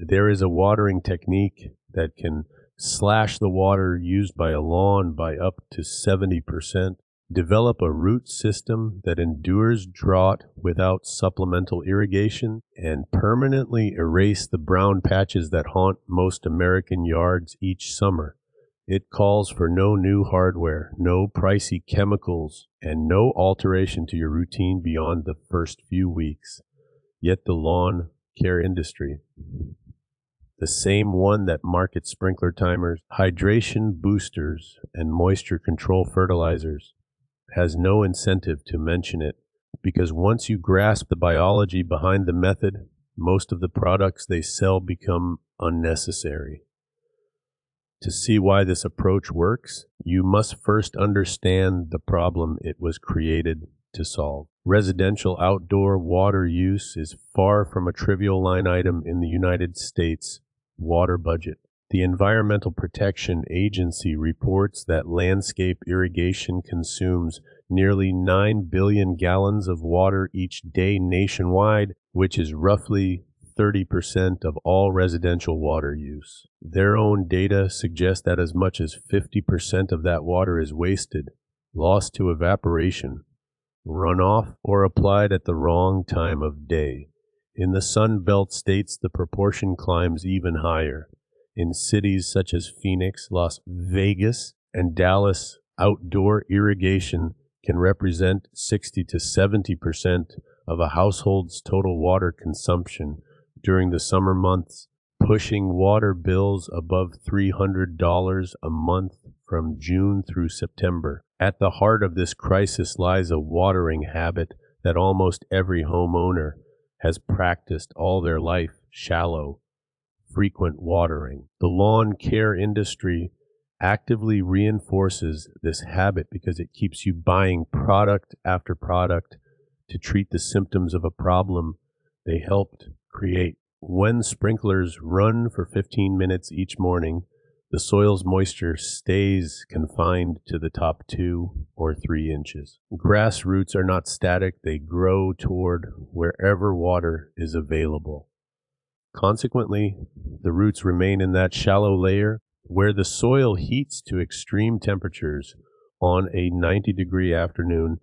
There is a watering technique that can slash the water used by a lawn by up to 70%. Develop a root system that endures drought without supplemental irrigation, and permanently erase the brown patches that haunt most American yards each summer. It calls for no new hardware, no pricey chemicals, and no alteration to your routine beyond the first few weeks. Yet the lawn care industry, the same one that markets sprinkler timers, hydration boosters, and moisture control fertilizers, has no incentive to mention it, because once you grasp the biology behind the method, most of the products they sell become unnecessary. To see why this approach works, you must first understand the problem it was created to solve. Residential outdoor water use is far from a trivial line item in the United States water budget. The Environmental Protection Agency reports that landscape irrigation consumes nearly 9 billion gallons of water each day nationwide, which is roughly 30% of all residential water use. Their own data suggests that as much as 50% of that water is wasted, lost to evaporation, runoff, or applied at the wrong time of day. In the Sun Belt states, the proportion climbs even higher. In cities such as Phoenix, Las Vegas, and Dallas, outdoor irrigation can represent 60 to 70% of a household's total water consumption during the summer months, pushing water bills above $300 a month from June through September. At the heart of this crisis lies a watering habit that almost every homeowner has practiced all their life: shallow, frequent watering. The lawn care industry actively reinforces this habit because it keeps you buying product after product to treat the symptoms of a problem they helped create. When sprinklers run for 15 minutes each morning, the soil's moisture stays confined to the top 2 or 3 inches. Grass roots are not static, they grow toward wherever water is available. Consequently, the roots remain in that shallow layer where the soil heats to extreme temperatures on a 90-degree afternoon,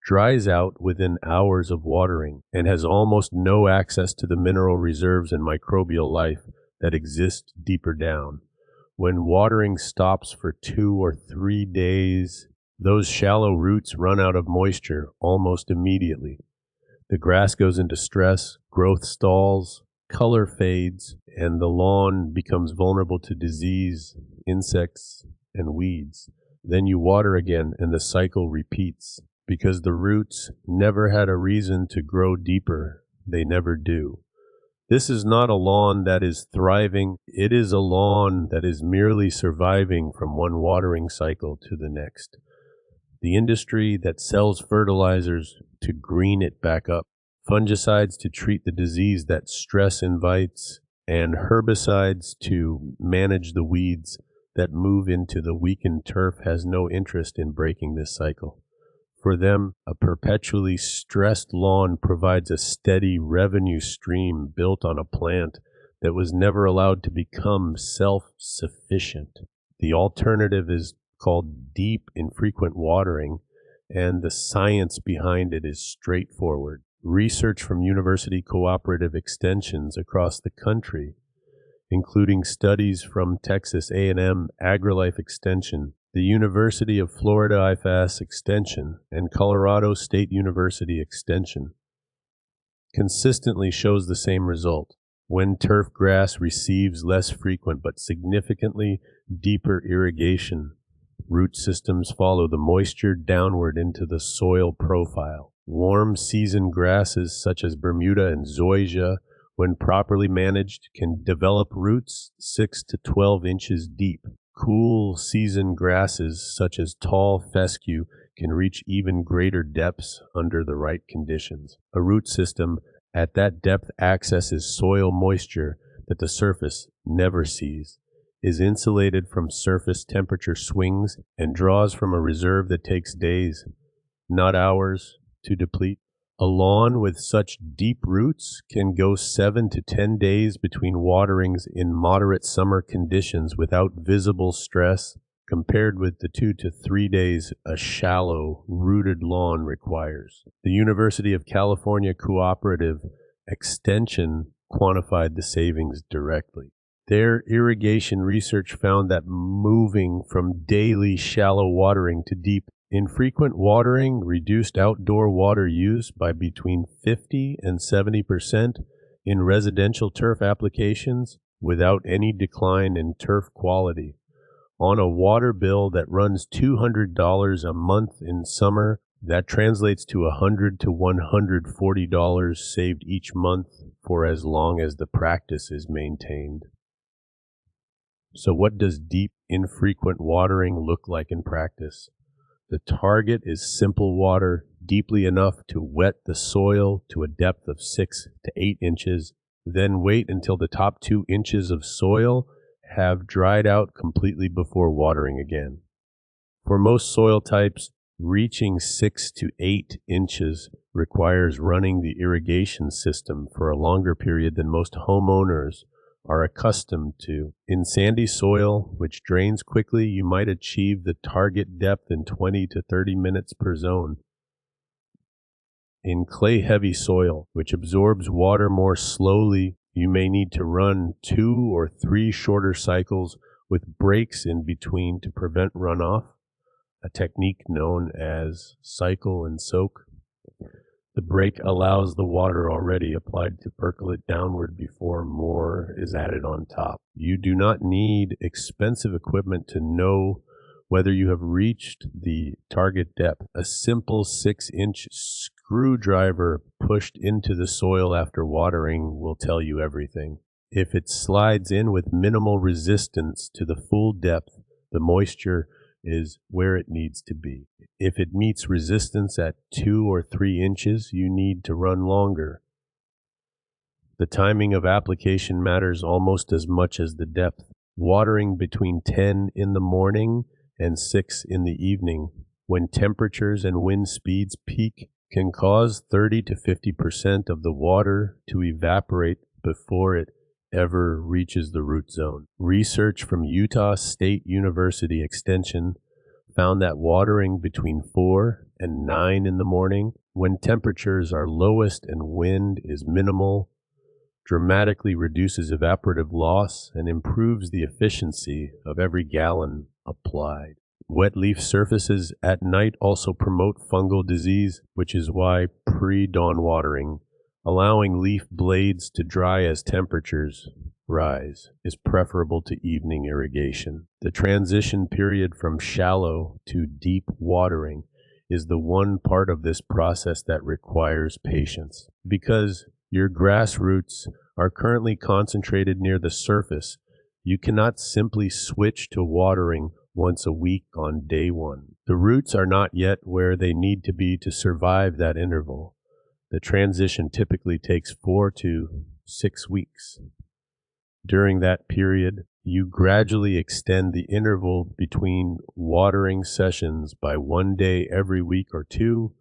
dries out within hours of watering, and has almost no access to the mineral reserves and microbial life that exist deeper down. When watering stops for 2 or 3 days, those shallow roots run out of moisture almost immediately. The grass goes into stress, growth stalls, color fades, and the lawn becomes vulnerable to disease, insects, and weeds. Then you water again, and the cycle repeats. Because the roots never had a reason to grow deeper, they never do. This is not a lawn that is thriving. It is a lawn that is merely surviving from one watering cycle to the next. The industry that sells fertilizers to green it back up, fungicides to treat the disease that stress invites, and herbicides to manage the weeds that move into the weakened turf has no interest in breaking this cycle. For them, a perpetually stressed lawn provides a steady revenue stream built on a plant that was never allowed to become self-sufficient. The alternative is called deep, infrequent watering, and the science behind it is straightforward. Research from university cooperative extensions across the country, including studies from Texas A&M AgriLife Extension, the University of Florida IFAS Extension, and Colorado State University Extension, consistently shows the same result. When turf grass receives less frequent but significantly deeper irrigation, root systems follow the moisture downward into the soil profile. Warm season grasses such as Bermuda and zoysia, when properly managed, can develop roots 6 to 12 inches deep. Cool season grasses such as tall fescue can reach even greater depths under the right conditions. A root system at that depth accesses soil moisture that the surface never sees, is insulated from surface temperature swings, and draws from a reserve that takes days, not hours, to deplete. A lawn with such deep roots can go 7 to 10 days between waterings in moderate summer conditions without visible stress, compared with the 2 to 3 days a shallow, rooted lawn requires. The University of California Cooperative Extension quantified the savings directly. Their irrigation research found that moving from daily shallow watering to deep, infrequent watering reduced outdoor water use by between 50 and 70% in residential turf applications without any decline in turf quality. On a water bill that runs $200 a month in summer, that translates to $100 to $140 saved each month for as long as the practice is maintained. So what does deep, infrequent watering look like in practice? The target is simple water, deeply enough to wet the soil to a depth of 6 to 8 inches, then wait until the top 2 inches of soil have dried out completely before watering again. For most soil types, reaching 6 to 8 inches requires running the irrigation system for a longer period than most homeowners are accustomed to. In sandy soil, which drains quickly, you might achieve the target depth in 20 to 30 minutes per zone. In clay-heavy soil, which absorbs water more slowly, you may need to run 2 or 3 shorter cycles with breaks in between to prevent runoff, a technique known as cycle and soak. The break allows the water already applied to percolate downward before more is added on top. You do not need expensive equipment to know whether you have reached the target depth. A simple 6-inch screwdriver pushed into the soil after watering will tell you everything. If it slides in with minimal resistance to the full depth, the moisture is where it needs to be. If it meets resistance at 2 or 3 inches, you need to run longer. The timing of application matters almost as much as the depth. Watering between 10 in the morning and 6 in the evening, when temperatures and wind speeds peak, can cause 30 to 50% of the water to evaporate before it ever reaches the root zone. Research from Utah State University Extension found that watering between 4 and 9 in the morning, when temperatures are lowest and wind is minimal, dramatically reduces evaporative loss and improves the efficiency of every gallon applied. Wet leaf surfaces at night also promote fungal disease, which is why pre-dawn watering, allowing leaf blades to dry as temperatures rise, is preferable to evening irrigation. The transition period from shallow to deep watering is the one part of this process that requires patience. Because your grass roots are currently concentrated near the surface, you cannot simply switch to watering once a week on day one. The roots are not yet where they need to be to survive that interval. The transition typically takes 4 to 6 weeks. During that period, you gradually extend the interval between watering sessions by 1 day every week or 2,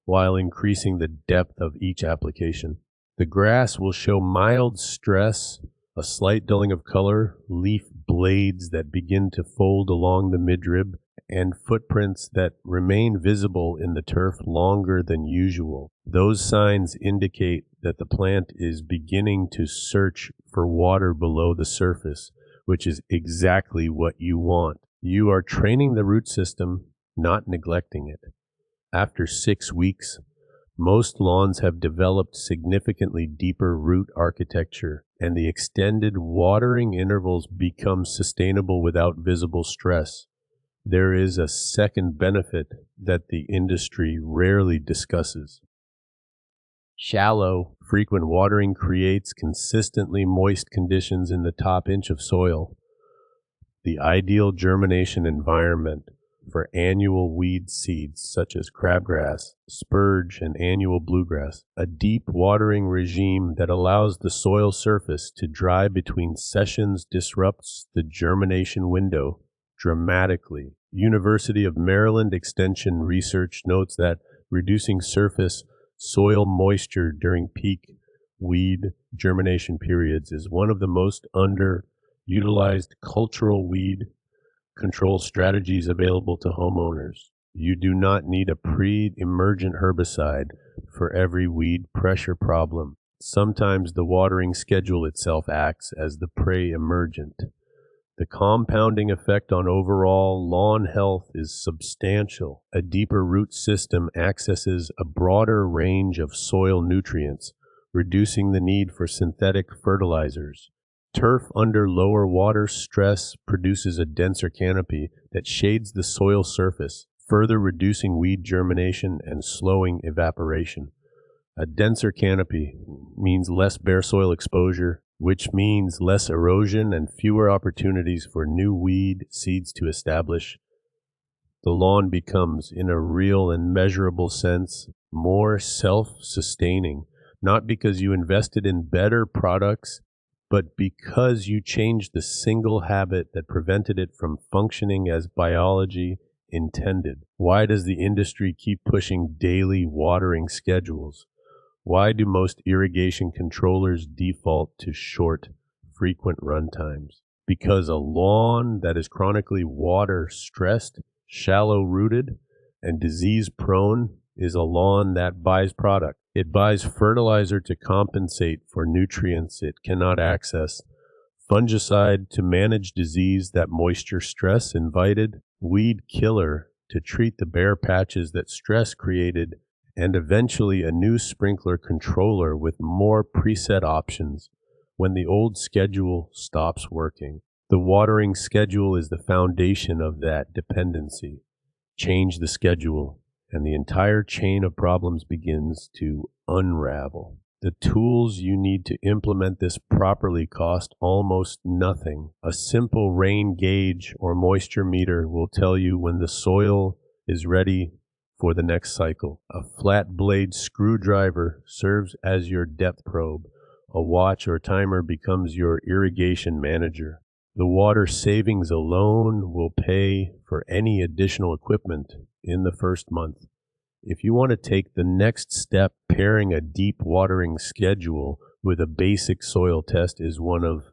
while increasing the depth of each application. The grass will show mild stress, a slight dulling of color, leaf blades that begin to fold along the midrib, and footprints that remain visible in the turf longer than usual. Those signs indicate that the plant is beginning to search for water below the surface, which is exactly what you want. You are training the root system, not neglecting it. After 6 weeks, most lawns have developed significantly deeper root architecture, and the extended watering intervals become sustainable without visible stress. There is a second benefit that the industry rarely discusses. Shallow, frequent watering creates consistently moist conditions in the top inch of soil, the ideal germination environment for annual weed seeds such as crabgrass, spurge, and annual bluegrass. A deep watering regime that allows the soil surface to dry between sessions disrupts the germination window dramatically. University of Maryland Extension research notes that reducing surface Soil moisture during peak weed germination periods is one of the most underutilized cultural weed control strategies available to homeowners. You do not need a pre-emergent herbicide for every weed pressure problem. Sometimes the watering schedule itself acts as the pre-emergent. The compounding effect on overall lawn health is substantial. A deeper root system accesses a broader range of soil nutrients, reducing the need for synthetic fertilizers. Turf under lower water stress produces a denser canopy that shades the soil surface, further reducing weed germination and slowing evaporation. A denser canopy means less bare soil exposure, which means less erosion and fewer opportunities for new weed seeds to establish. The lawn becomes, in a real and measurable sense, more self-sustaining, not because you invested in better products, but because you changed the single habit that prevented it from functioning as biology intended. Why does the industry keep pushing daily watering schedules? Why do most irrigation controllers default to short, frequent run times? Because a lawn that is chronically water-stressed, shallow-rooted, and disease-prone is a lawn that buys product. It buys fertilizer to compensate for nutrients it cannot access, fungicide to manage disease that moisture stress invited, weed killer to treat the bare patches that stress created, and eventually a new sprinkler controller with more preset options when the old schedule stops working. The watering schedule is the foundation of that dependency. Change the schedule, and the entire chain of problems begins to unravel. The tools you need to implement this properly cost almost nothing. A simple rain gauge or moisture meter will tell you when the soil is ready for the next cycle. A flat blade screwdriver serves as your depth probe. A watch or timer becomes your irrigation manager. The water savings alone will pay for any additional equipment in the first month. If you want to take the next step, pairing a deep watering schedule with a basic soil test is one of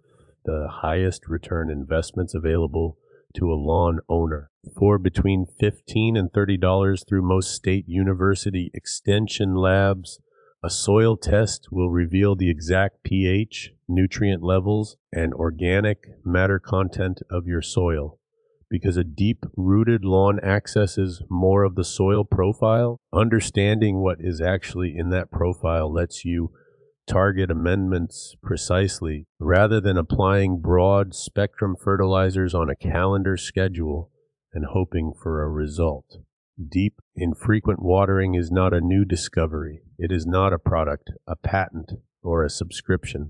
the highest return investments available to a lawn owner. For between $15 and $30 through most state university extension labs, a soil test will reveal the exact pH, nutrient levels, and organic matter content of your soil. Because a deep-rooted lawn accesses more of the soil profile, understanding what is actually in that profile lets you target amendments precisely, rather than applying broad-spectrum fertilizers on a calendar schedule and hoping for a result. Deep, infrequent watering is not a new discovery. It is not a product, a patent, or a subscription.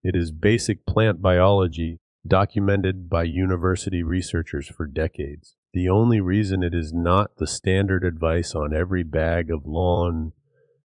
It is basic plant biology documented by university researchers for decades. The only reason it is not the standard advice on every bag of lawn